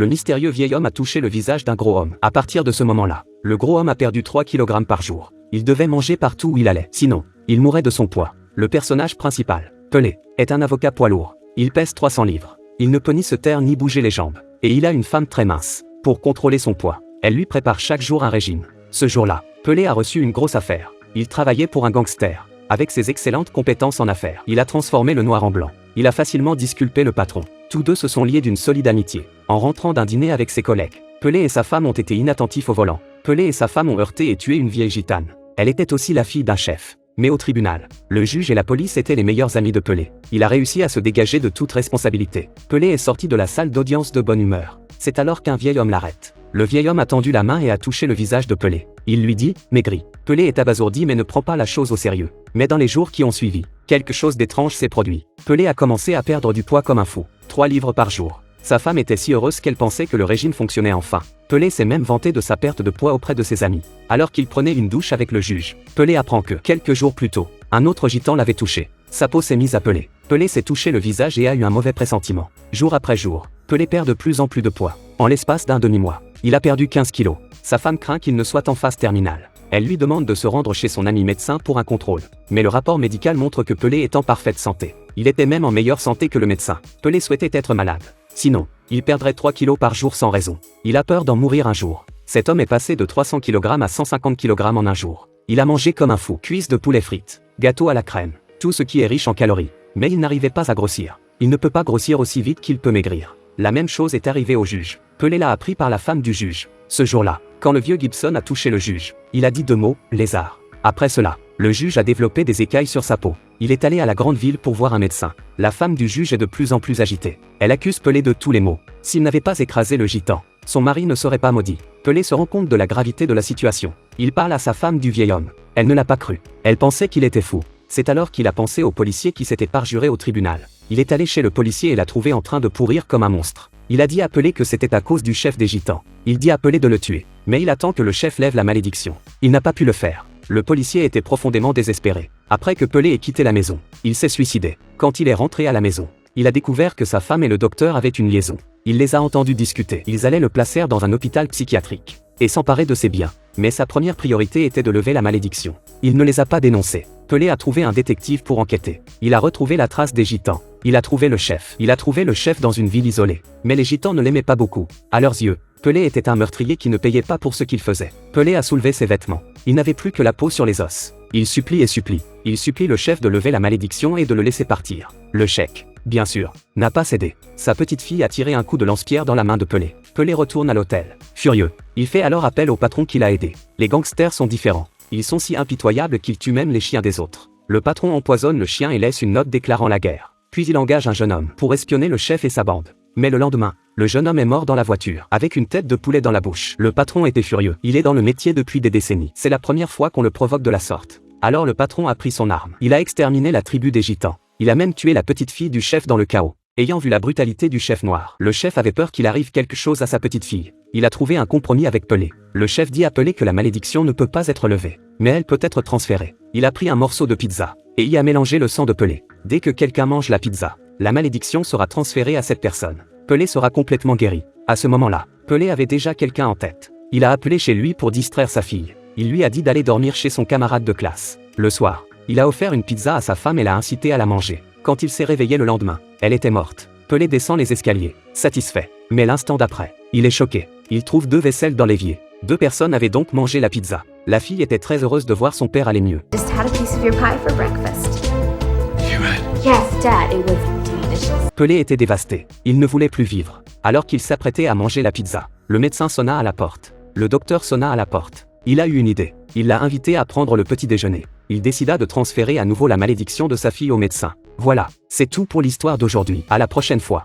Le mystérieux vieil homme a touché le visage d'un gros homme. À partir de ce moment-là, le gros homme a perdu 3 kg par jour. Il devait manger partout où il allait, sinon, il mourrait de son poids. Le personnage principal, Pelé, est un avocat poids lourd. Il pèse 300 livres. Il ne peut ni se taire ni bouger les jambes. Et il a une femme très mince. Pour contrôler son poids, elle lui prépare chaque jour un régime. Ce jour-là, Pelé a reçu une grosse affaire. Il travaillait pour un gangster. Avec ses excellentes compétences en affaires, il a transformé le noir en blanc. Il a facilement disculpé le patron. Tous deux se sont liés d'une solide amitié. En rentrant d'un dîner avec ses collègues, Pelé et sa femme ont été inattentifs au volant. Pelé et sa femme ont heurté et tué une vieille gitane. Elle était aussi la fille d'un chef. Mais au tribunal, le juge et la police étaient les meilleurs amis de Pelé. Il a réussi à se dégager de toute responsabilité. Pelé est sorti de la salle d'audience de bonne humeur. C'est alors qu'un vieil homme l'arrête. Le vieil homme a tendu la main et a touché le visage de Pelé. Il lui dit « Maigri ». Pelé est abasourdi mais ne prend pas la chose au sérieux. Mais dans les jours qui ont suivi, quelque chose d'étrange s'est produit. Pelé a commencé à perdre du poids comme un fou. 3 livres par jour. Sa femme était si heureuse qu'elle pensait que le régime fonctionnait enfin. Pelé s'est même vanté de sa perte de poids auprès de ses amis. Alors qu'il prenait une douche avec le juge, Pelé apprend que, quelques jours plus tôt, un autre gitan l'avait touché. Sa peau s'est mise à peler. Pelé s'est touché le visage et a eu un mauvais pressentiment. Jour après jour, Pelé perd de plus en plus de poids. En l'espace d'un demi-mois, il a perdu 15 kilos. Sa femme craint qu'il ne soit en phase terminale. Elle lui demande de se rendre chez son ami médecin pour un contrôle. Mais le rapport médical montre que Pelé est en parfaite santé. Il était même en meilleure santé que le médecin. Pelé souhaitait être malade. Sinon, il perdrait 3 kilos par jour sans raison. Il a peur d'en mourir un jour. Cet homme est passé de 300 kg à 150 kg en un jour. Il a mangé comme un fou. Cuisses de poulet frites, gâteau à la crème, tout ce qui est riche en calories. Mais il n'arrivait pas à grossir. Il ne peut pas grossir aussi vite qu'il peut maigrir. La même chose est arrivée au juge. Pelé l'a appris par la femme du juge. Ce jour-là, quand le vieux Gibson a touché le juge, il a dit 2 mots, lézard. Après cela, le juge a développé des écailles sur sa peau. Il est allé à la grande ville pour voir un médecin. La femme du juge est de plus en plus agitée. Elle accuse Pelé de tous les maux. S'il n'avait pas écrasé le gitan, son mari ne serait pas maudit. Pelé se rend compte de la gravité de la situation. Il parle à sa femme du vieil homme. Elle ne l'a pas cru. Elle pensait qu'il était fou. C'est alors qu'il a pensé au policier qui s'était parjuré au tribunal. Il est allé chez le policier et l'a trouvé en train de pourrir comme un monstre. Il a dit à Pelé que c'était à cause du chef des gitans. Il dit à Pelé de le tuer. Mais il attend que le chef lève la malédiction. Il n'a pas pu le faire. Le policier était profondément désespéré. Après que Pelé ait quitté la maison, il s'est suicidé. Quand il est rentré à la maison, il a découvert que sa femme et le docteur avaient une liaison. Il les a entendus discuter. Ils allaient le placer dans un hôpital psychiatrique et s'emparer de ses biens. Mais sa première priorité était de lever la malédiction. Il ne les a pas dénoncés. Pelé a trouvé un détective pour enquêter. Il a retrouvé la trace des gitans. Il a trouvé le chef. Il a trouvé le chef dans une ville isolée. Mais les gitans ne l'aimaient pas beaucoup. À leurs yeux, Pelé était un meurtrier qui ne payait pas pour ce qu'il faisait. Pelé a soulevé ses vêtements. Il n'avait plus que la peau sur les os. Il supplie et supplie. Il supplie le chef de lever la malédiction et de le laisser partir. Le chèque, bien sûr, n'a pas cédé. Sa petite fille a tiré un coup de lance-pierre dans la main de Pelé. Pelé retourne à l'hôtel. Furieux, il fait alors appel au patron qui l'a aidé. Les gangsters sont différents. Ils sont si impitoyables qu'ils tuent même les chiens des autres. Le patron empoisonne le chien et laisse une note déclarant la guerre. Puis il engage un jeune homme pour espionner le chef et sa bande. Mais le lendemain, le jeune homme est mort dans la voiture, avec une tête de poulet dans la bouche. Le patron était furieux. Il est dans le métier depuis des décennies. C'est la première fois qu'on le provoque de la sorte. Alors le patron a pris son arme. Il a exterminé la tribu des gitans. Il a même tué la petite fille du chef dans le chaos. Ayant vu la brutalité du chef noir, le chef avait peur qu'il arrive quelque chose à sa petite fille. Il a trouvé un compromis avec Pelé. Le chef dit à Pelé que la malédiction ne peut pas être levée, mais elle peut être transférée. Il a pris un morceau de pizza et y a mélangé le sang de Pelé. Dès que quelqu'un mange la pizza, la malédiction sera transférée à cette personne. Pelé sera complètement guéri. À ce moment-là, Pelé avait déjà quelqu'un en tête. Il a appelé chez lui pour distraire sa fille. Il lui a dit d'aller dormir chez son camarade de classe. Le soir, il a offert une pizza à sa femme et l'a incité à la manger. Quand il s'est réveillé le lendemain, elle était morte. Pelé descend les escaliers, satisfait. Mais l'instant d'après, il est choqué. Il trouve 2 vaisselles dans l'évier. 2 personnes avaient donc mangé la pizza. La fille était très heureuse de voir son père aller mieux. Just had a piece of your pie for breakfast. Yes, Dad, it was delicious. Pelé était dévasté. Il ne voulait plus vivre. Alors qu'il s'apprêtait à manger la pizza, le médecin sonna à la porte. Le docteur sonna à la porte. Il a eu une idée. Il l'a invité à prendre le petit déjeuner. Il décida de transférer à nouveau la malédiction de sa fille au médecin. Voilà, c'est tout pour l'histoire d'aujourd'hui. À la prochaine fois.